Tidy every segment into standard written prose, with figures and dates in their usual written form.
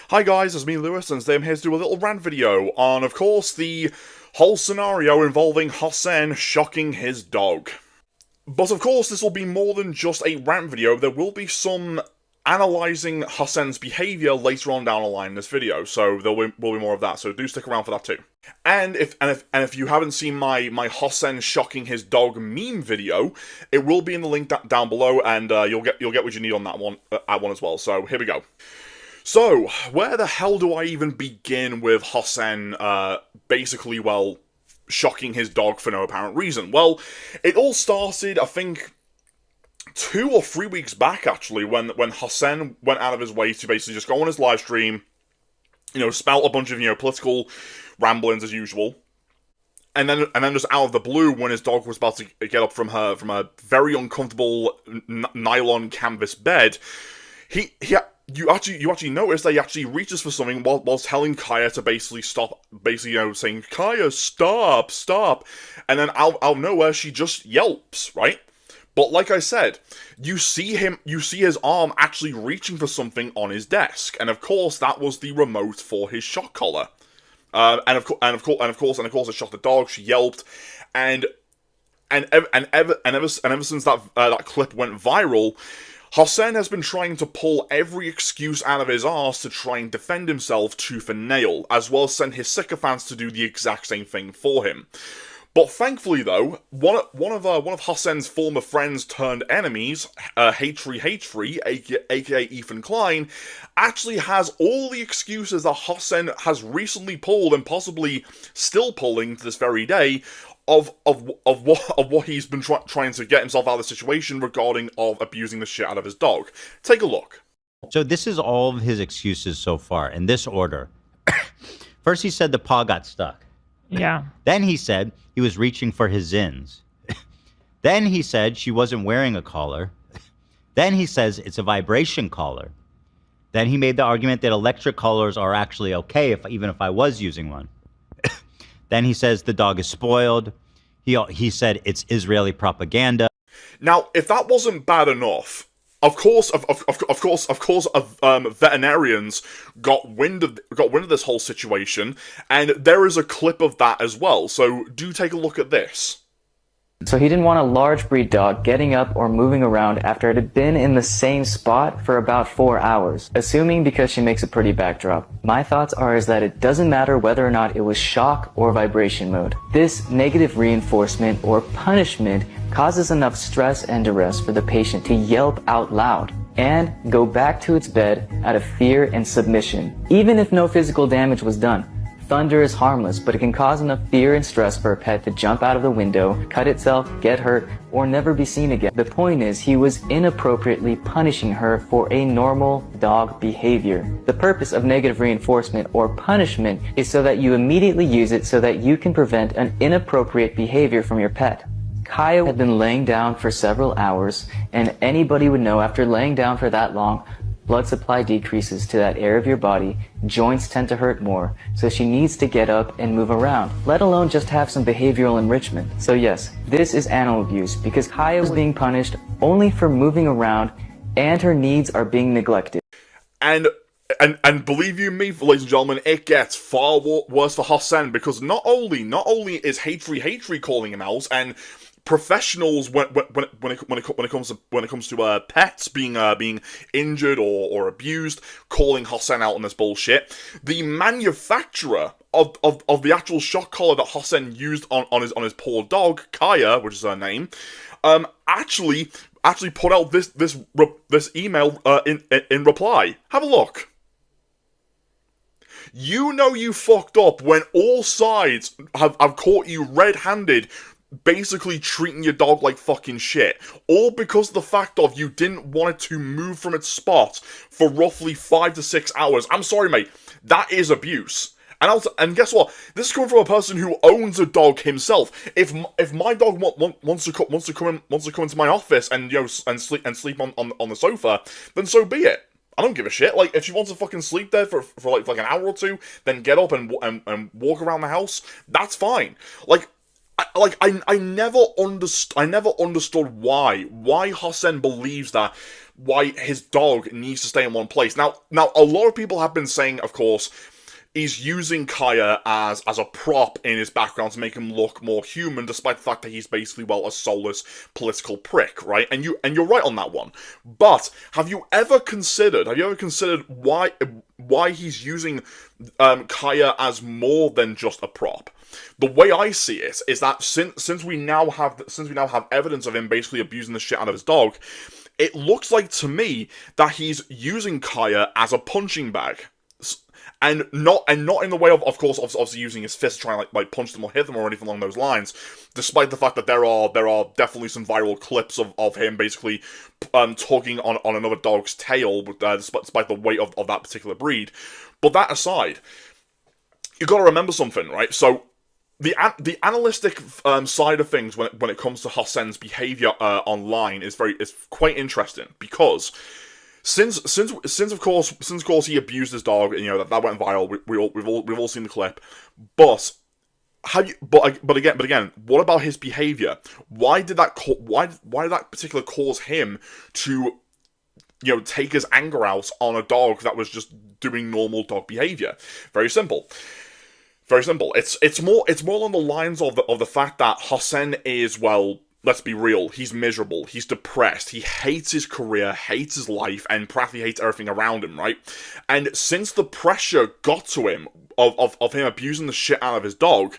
Hi guys, it's me Lewis, and today I'm here to do a little rant video on, of course, the whole scenario involving Hasan shocking his dog. But of course, this will be more than just a rant video. There will be some analysing Hasan's behaviour later on down the line in this video, so there will be more of that, so do stick around for that too. And if you haven't seen my Hasan shocking his dog meme video, it will be in the link down below, and you'll get what you need on that one as well. So here we go. So, where the hell do I even begin with Hasan, basically, well, shocking his dog for no apparent reason? Well, it all started, I think, 2 or 3 weeks back, actually, when Hasan went out of his way to basically just go on his live stream, spout a bunch of, political ramblings as usual. And then just out of the blue, when his dog was about to get up from a very uncomfortable nylon canvas bed, You actually notice that he actually reaches for something while telling Kaya to basically stop, saying, Kaya, stop, and then out of nowhere, she just yelps, right? But like I said, you see his arm actually reaching for something on his desk, and of course, that was the remote for his shock collar. And of course, it shocked the dog, she yelped, and ever since that clip went viral, Hasan has been trying to pull every excuse out of his arse to try and defend himself tooth and nail, as well as send his sycophants to do the exact same thing for him. But thankfully, though, one of Hasan's former friends turned enemies, H3, aka Ethan Klein, actually has all the excuses that Hasan has recently pulled and possibly still pulling to this very day, of what he's been trying to get himself out of the situation regarding of abusing the shit out of his dog. Take a look. So this is all of his excuses so far, in this order. First he said the paw got stuck. Yeah. Then he said he was reaching for his zins. Then he said she wasn't wearing a collar. Then he says it's a vibration collar. Then he made the argument that electric collars are actually okay, even if I was using one. Then he says the dog is spoiled. He said it's Israeli propaganda. Now, if that wasn't bad enough, of course, veterinarians got wind of this whole situation, and there is a clip of that as well. So do take a look at this. So he didn't want a large breed dog getting up or moving around after it had been in the same spot for about 4 hours, assuming because she makes a pretty backdrop. My thoughts are that it doesn't matter whether or not it was shock or vibration mode. This negative reinforcement or punishment causes enough stress and duress for the patient to yelp out loud and go back to its bed out of fear and submission, even if no physical damage was done. Thunder is harmless, but it can cause enough fear and stress for a pet to jump out of the window, cut itself, get hurt, or never be seen again. The point is, he was inappropriately punishing her for a normal dog behavior. The purpose of negative reinforcement or punishment is so that you immediately use it so that you can prevent an inappropriate behavior from your pet. Kaya had been laying down for several hours, and anybody would know after laying down for that long, blood supply decreases to that area of your body, joints tend to hurt more, so she needs to get up and move around, let alone just have some behavioral enrichment. So yes, this is animal abuse, because Kaya was being punished only for moving around, and her needs are being neglected. And believe you me, ladies and gentlemen, it gets far worse for Hasan, because not only is H3 calling him out, and professionals when it comes to pets being injured or abused, calling Hasan out on this bullshit. The manufacturer of the actual shock collar that Hasan used on his poor dog Kaya, which is her name, actually put out this email in reply. Have a look. You fucked up when all sides have caught you red-handed basically treating your dog like fucking shit, all because of the fact of you didn't want it to move from its spot for roughly 5 to 6 hours. I'm sorry, mate, that is abuse. And guess what? This is coming from a person who owns a dog himself. If my dog wants to come into my office and sleep on the sofa, then so be it. I don't give a shit. Like, if she wants to fucking sleep there for like an hour or two, then get up and walk around the house, that's fine. I never understood why Hasan believes that why his dog needs to stay in one place. Now, a lot of people have been saying, of course, he's using Kaya as a prop in his background to make him look more human, despite the fact that he's basically, well, a soulless political prick, right? And you're right on that one. But have you ever considered why he's using Kaya as more than just a prop? The way I see it is that since we now have evidence of him basically abusing the shit out of his dog, it looks like to me that he's using Kaya as a punching bag. And not in the way of course, obviously using his fist to try and like punch them or hit them or anything along those lines. Despite the fact that there are definitely some viral clips of him basically tugging on another dog's tail, despite the weight of that particular breed. But that aside, you got to remember something, right? So the analytic side of things when it comes to Hasan's behavior online is quite interesting, because Since of course he abused his dog, and that went viral. We've all seen the clip, but again, what about his behavior? Why did that particular cause him to take his anger out on a dog that was just doing normal dog behavior? Very simple. It's more along the lines of the fact that Hasan is, well, let's be real, he's miserable, he's depressed, he hates his career, hates his life, and practically hates everything around him, right? And since the pressure got to him of him abusing the shit out of his dog,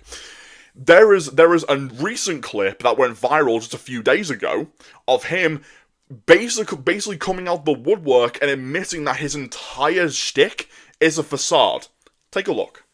there is a recent clip that went viral just a few days ago of him basically coming out the woodwork and admitting that his entire shtick is a facade. Take a look.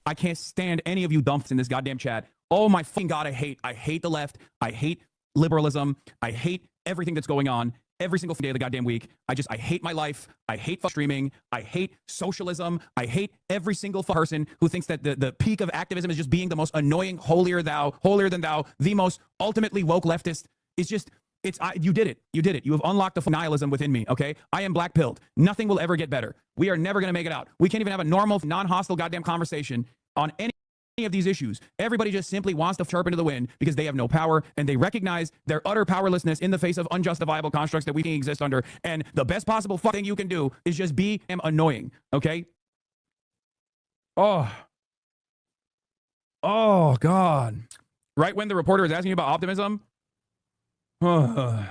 I can't stand any of you dumps in this goddamn chat. Oh my fucking god, I hate the left. I hate liberalism. I hate everything that's going on every single day of the goddamn week. I hate my life. I hate streaming. I hate socialism. I hate every single person who thinks that the peak of activism is just being the most annoying, holier than thou, the most ultimately woke leftist. You did it. You have unlocked the nihilism within me, okay? I am black-pilled. Nothing will ever get better. We are never going to make it out. We can't even have a normal, non-hostile goddamn conversation on any of these issues. Everybody just simply wants to chirp into the wind because they have no power, and they recognize their utter powerlessness in the face of unjustifiable constructs that we can exist under. And the best possible thing you can do is just be annoying, okay? Oh, God. Right when the reporter is asking you about optimism, I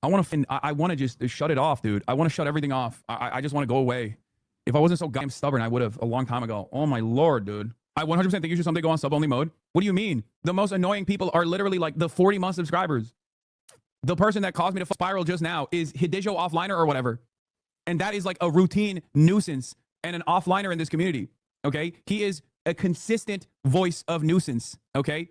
want to just shut it off, dude. I want to shut everything off. I just want to go away. If I wasn't so goddamn stubborn, I would have a long time ago. Oh my lord, dude. I 100% think you should someday go on sub-only mode. What do you mean? The most annoying people are literally like the 40-month subscribers. The person that caused me to spiral just now is Hidejo Offliner or whatever. And that is like a routine nuisance and an offliner in this community, okay? He is a consistent voice of nuisance, okay?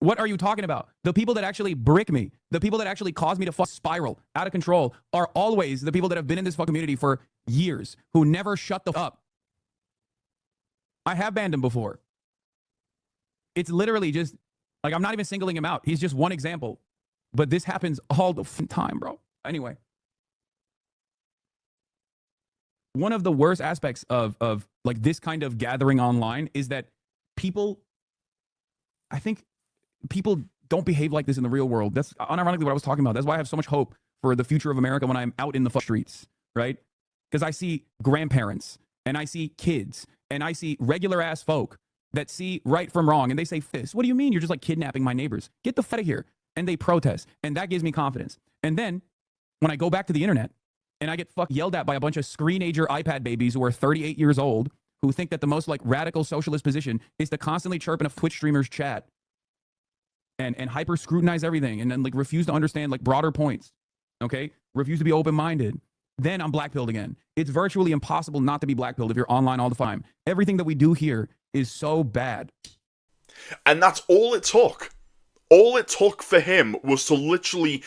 What are you talking about? The people that actually brick me, the people that actually cause me to spiral out of control are always the people that have been in this community for years, who never shut the up. I have banned him before. It's literally just, like, I'm not even singling him out. He's just one example. But this happens all the time, bro. Anyway. One of the worst aspects of like this kind of gathering online is that I think people don't behave like this in the real world. That's unironically what I was talking about. That's why I have so much hope for the future of America when I'm out in the streets, right? Because I see grandparents, and I see kids, and I see regular ass folk that see right from wrong, and they say, "This, what do you mean? You're just like kidnapping my neighbors. Get the fuck out of here." And they protest, and that gives me confidence. And then when I go back to the internet and I get yelled at by a bunch of screenager iPad babies who are 38 years old, who think that the most like radical socialist position is to constantly chirp in a Twitch streamer's chat and hyper scrutinize everything, and then like refuse to understand like broader points, okay? Refuse to be open-minded. Then I'm black-pilled again. It's virtually impossible not to be black-pilled if you're online all the time. Everything that we do here is so bad. And that's all it took. All it took for him was to literally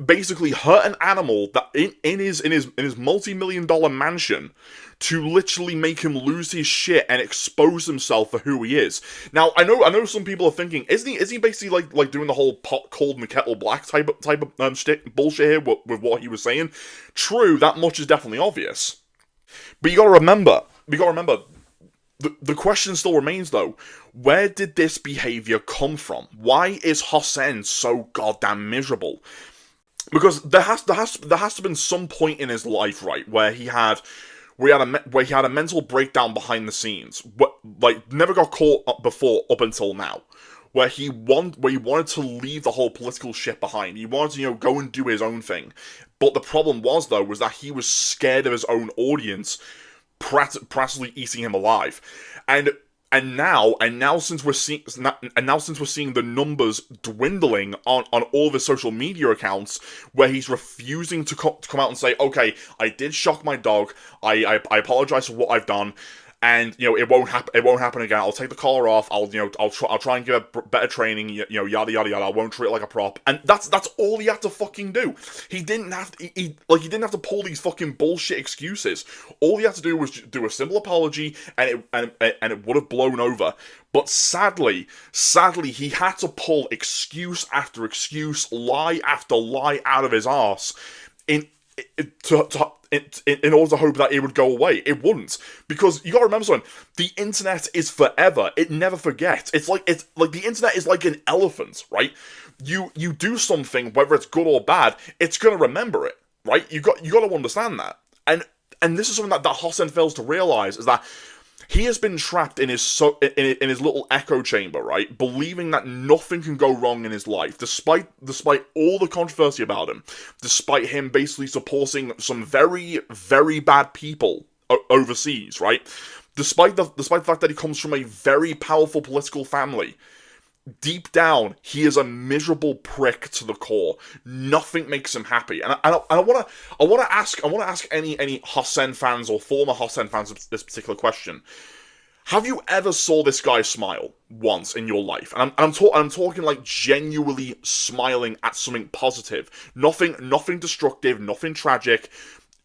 basically hurt an animal that in his multi-million-dollar mansion, to literally make him lose his shit and expose himself for who he is. Now, I know some people are thinking, isn't he basically like doing the whole pot cold and the kettle black type of bullshit here with what he was saying? True, that much is definitely obvious. But you gotta remember, the question still remains though, where did this behavior come from? Why is Hasan so goddamn miserable? because there has to have been some point in his life, right, where he had a mental breakdown behind the scenes, like never got caught up before up until now, where he wanted to leave the whole political shit behind. He wanted to, go and do his own thing. But the problem was that he was scared of his own audience practically eating him alive. And now since we're seeing the numbers dwindling on all of his social media accounts, where he's refusing to come out and say, okay, I did shock my dog, I apologize for what I've done, and it won't happen again. I'll take the collar off. I'll try and give it better training. Yada yada yada. I won't treat it like a prop. And that's all he had to fucking do. He didn't have to. He didn't have to pull these fucking bullshit excuses. All he had to do was do a simple apology, and it would have blown over. But sadly, he had to pull excuse after excuse, lie after lie out of his arse in order to hope that it would go away. It wouldn't, because you gotta remember something. The internet is forever. It never forgets. It's like the internet is like an elephant, right? You do something, whether it's good or bad, it's gonna remember it, right? You got to understand that. And this is something that Hasan fails to realize, is that he has been trapped in his little echo chamber, right? Believing that nothing can go wrong in his life, despite all the controversy about him, despite him basically supporting some very, very bad people overseas, right? Despite the fact that he comes from a very powerful political family. Deep down, he is a miserable prick to the core. Nothing makes him happy, and I want to ask any Hasan fans or former Hasan fans this particular question: have you ever saw this guy smile once in your life? And I'm talking like genuinely smiling at something positive, nothing destructive, nothing tragic.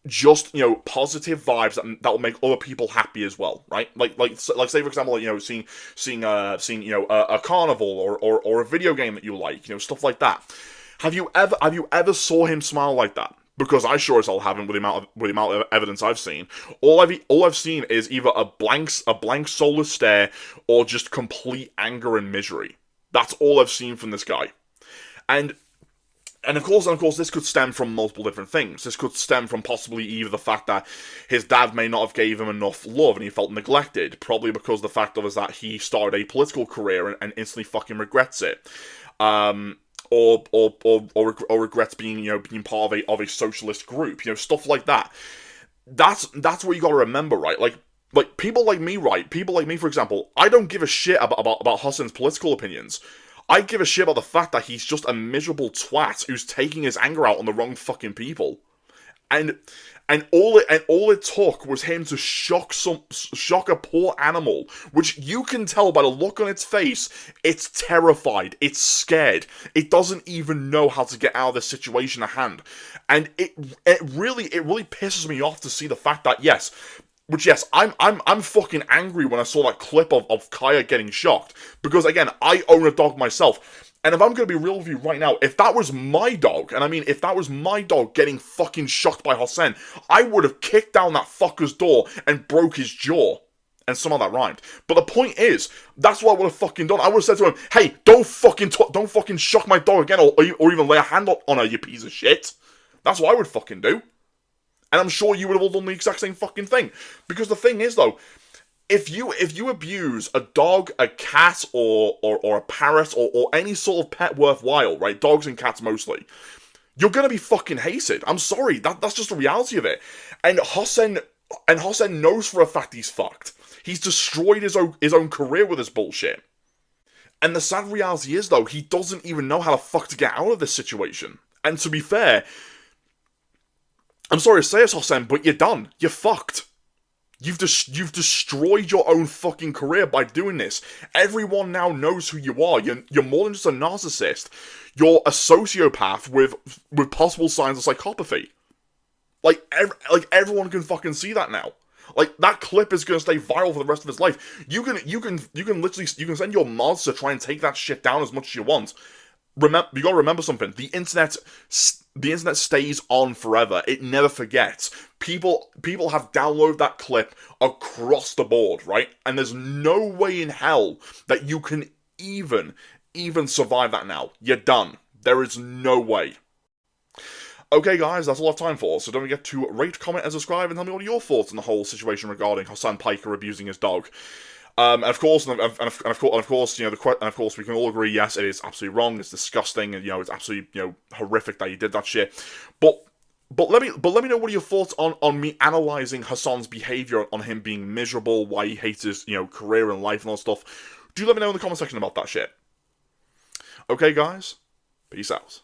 Just positive vibes that will make other people happy as well, right? Like say for example, seeing a carnival or a video game that you like, stuff like that. Have you ever saw him smile like that? Because I sure as hell haven't, with the amount of evidence I've seen. All I've seen is either a blank soulless stare or just complete anger and misery. That's all I've seen from this guy, And of course, this could stem from multiple different things. This could stem from possibly either the fact that his dad may not have gave him enough love and he felt neglected. Probably because the fact of is that he started a political career and instantly fucking regrets it. Or regrets being part of a socialist group. Stuff like that. That's what you gotta remember, right? Like people like me, right? People like me, for example, I don't give a shit about Hasan's political opinions. I give a shit about the fact that he's just a miserable twat who's taking his anger out on the wrong fucking people. And all it took was him to shock a poor animal, which you can tell by the look on its face. It's terrified. It's scared. It doesn't even know how to get out of this situation at hand. And it really pisses me off to see the fact that yes, I'm fucking angry when I saw that clip of Kaya getting shocked. Because, again, I own a dog myself. And if I'm going to be real with you right now, if that was my dog, and I mean, if that was my dog getting fucking shocked by Hasan, I would have kicked down that fucker's door and broke his jaw. And somehow that rhymed. But the point is, that's what I would have fucking done. I would have said to him, hey, don't fucking shock my dog again, or even lay a hand on her, you piece of shit. That's what I would fucking do. And I'm sure you would have all done the exact same fucking thing. Because the thing is, though, if you abuse a dog, a cat, or a parrot, or any sort of pet worthwhile, right? Dogs and cats mostly, you're gonna be fucking hated. I'm sorry, that's just the reality of it. And Hasan knows for a fact he's fucked. He's destroyed his own career with this bullshit. And the sad reality is, though, he doesn't even know how the fuck to get out of this situation. And to be fair, I'm sorry to say it, Hasan, but you're done. You're fucked. You've destroyed your own fucking career by doing this. Everyone now knows who you are. You're more than just a narcissist. You're a sociopath with possible signs of psychopathy. Like everyone can fucking see that now. Like, that clip is gonna stay viral for the rest of his life. You can literally send your mods to try and take that shit down as much as you want. You gotta remember something. The internet stays on forever. It never forgets. People have downloaded that clip across the board, right? And there's no way in hell that you can even survive that now. You're done. There is no way. Okay, guys, that's all I have time for, so don't forget to rate, comment, and subscribe, and tell me what are your thoughts on the whole situation regarding Hasan Piker abusing his dog. And of course, you know, of course, we can all agree, yes, it is absolutely wrong, it's disgusting, and, you know, it's absolutely, you know, horrific that he did that shit. But let me know what are your thoughts on me analysing Hasan's behaviour, on him being miserable, why he hates his, you know, career and life and all that stuff. Do let me know in the comment section about that shit. Okay, guys, peace out.